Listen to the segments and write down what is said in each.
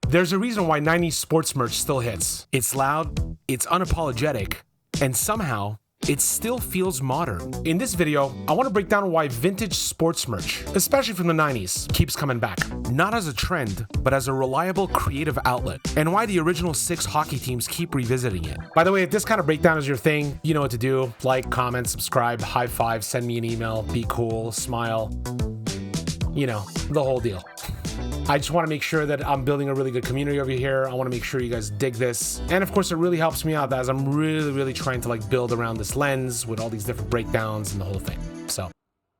There's a reason why 90s sports merch still hits. It's loud, it's unapologetic, and somehow, it still feels modern. In this video, I want to break down why vintage sports merch, especially from the 90s, keeps coming back. Not as a trend, but as a reliable creative outlet, and why the original 6 hockey teams keep revisiting it. By the way, if this kind of breakdown is your thing, you know what to do. Like, comment, subscribe, high five, send me an email, be cool, smile. You know, the whole deal. I just want to make sure that I'm building a really good community over here. I want to make sure you guys dig this. And of course, it really helps me out as I'm really trying to like build around this lens with all these different breakdowns and the whole thing. So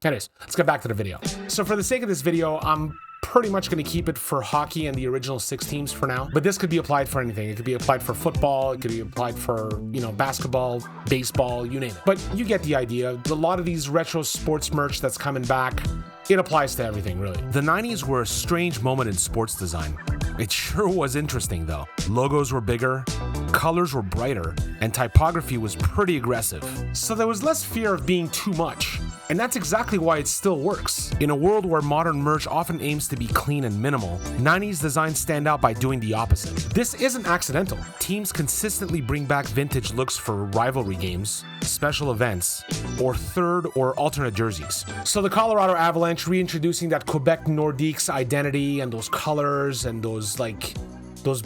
anyways, let's get back to the video. So for the sake of this video, I'm pretty much going to keep it for hockey and the original 6 teams for now. But this could be applied for anything. It could be applied for football. It could be applied for, you know, basketball, baseball, you name it. But you get the idea. A lot of these retro sports merch that's coming back, it applies to everything, really. The 90s were a strange moment in sports design. It sure was interesting, though. Logos were bigger, colors were brighter, and typography was pretty aggressive. So there was less fear of being too much. And that's exactly why it still works. In a world where modern merch often aims to be clean and minimal, 90s designs stand out by doing the opposite. This isn't accidental. Teams consistently bring back vintage looks for rivalry games, special events, or third or alternate jerseys. So the Colorado Avalanche reintroducing that Quebec Nordiques identity and those colors and those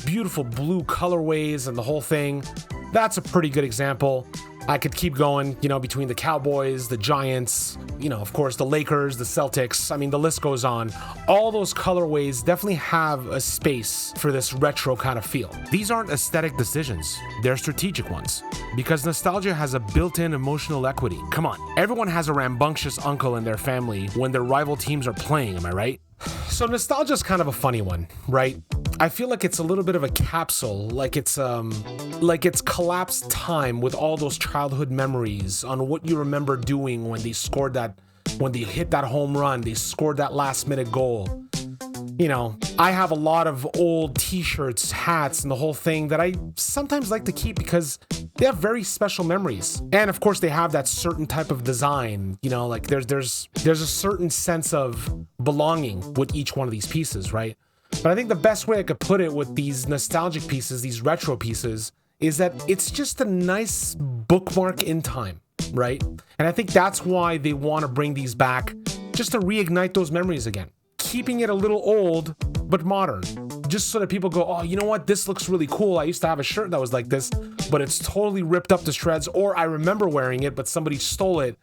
beautiful blue colorways and the whole thing, that's a pretty good example. I could keep going, you know, between the Cowboys, the Giants, you know, of course, the Lakers, the Celtics. I mean, the list goes on. All those colorways definitely have a space for this retro kind of feel. These aren't aesthetic decisions. They're strategic ones. Because nostalgia has a built-in emotional equity. Come on, everyone has a rambunctious uncle in their family when their rival teams are playing, am I right? So nostalgia is kind of a funny one, right? I feel like it's a little bit of a capsule, like it's collapsed time with all those childhood memories on what you remember doing when they hit that home run, they scored that last minute goal. You know, I have a lot of old t-shirts, hats, and the whole thing that I sometimes like to keep because they have very special memories. And of course, they have that certain type of design, you know, like there's a certain sense of belonging with each one of these pieces, right? But I think the best way I could put it with these nostalgic pieces, these retro pieces, is that it's just a nice bookmark in time, right? And I think that's why they want to bring these back, just to reignite those memories again. Keeping it a little old, but modern. Just so that people go, oh, you know what? This looks really cool. I used to have a shirt that was like this, but it's totally ripped up to shreds, or I remember wearing it, but somebody stole it.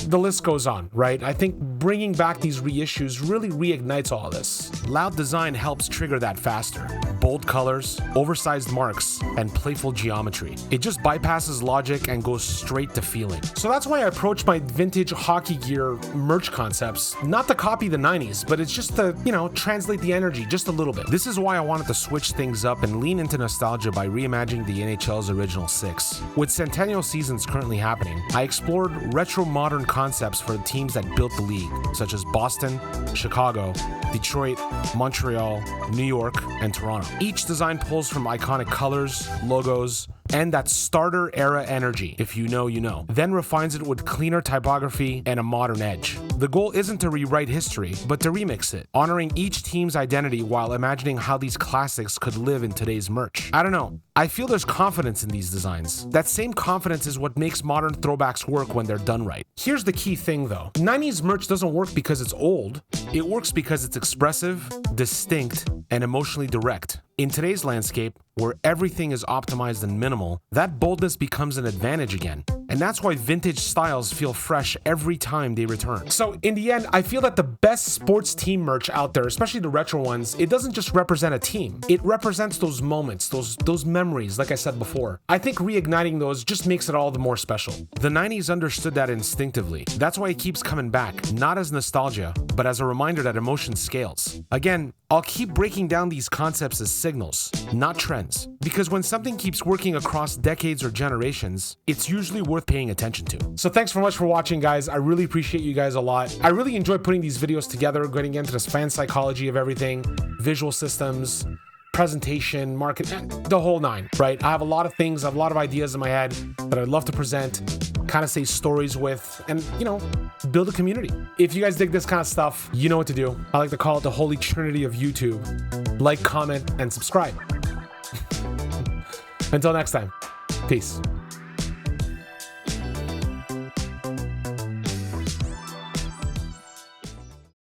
The list goes on, right? I think bringing back these reissues really reignites all this. Loud design helps trigger that faster. Bold colors, oversized marks, and playful geometry. It just bypasses logic and goes straight to feeling. So that's why I approach my vintage hockey gear merch concepts, not to copy the 90s, but it's just to, you know, translate the energy just a little bit. This is why I wanted to switch things up and lean into nostalgia by reimagining the NHL's original 6. With centennial seasons currently happening, I explored retro modern concepts for the teams that built the league, such as Boston, Chicago, Detroit, Montreal, New York, and Toronto. Each design pulls from iconic colors, logos, and that starter era energy, if you know, you know, then refines it with cleaner typography and a modern edge. The goal isn't to rewrite history, but to remix it, honoring each team's identity while imagining how these classics could live in today's merch. I don't know. I feel there's confidence in these designs. That same confidence is what makes modern throwbacks work when they're done right. Here's the key thing though. 90s merch doesn't work because it's old. It works because it's expressive, distinct, and emotionally direct. In today's landscape, where everything is optimized and minimal, that boldness becomes an advantage again. And that's why vintage styles feel fresh every time they return. So in the end, I feel that the best sports team merch out there, especially the retro ones, it doesn't just represent a team. It represents those moments, those memories, like I said before. I think reigniting those just makes it all the more special. The 90s understood that instinctively. That's why it keeps coming back, not as nostalgia, but as a reminder that emotion scales. Again, I'll keep breaking down these concepts as signals, not trends. Because when something keeps working across decades or generations, it's usually worth paying attention to. So thanks so much for watching, guys. I really appreciate you guys a lot. I really enjoy putting these videos together, getting into this fan psychology of everything, visual systems, presentation, market, the whole nine, right? I have a lot of things, I have a lot of ideas in my head that I'd love to present, kind kind of say stories with, and, you know, build a community. If you guys dig this kind of stuff, you know what to do. I like to call it the holy trinity of YouTube. Like, comment, and subscribe. Until next time, peace.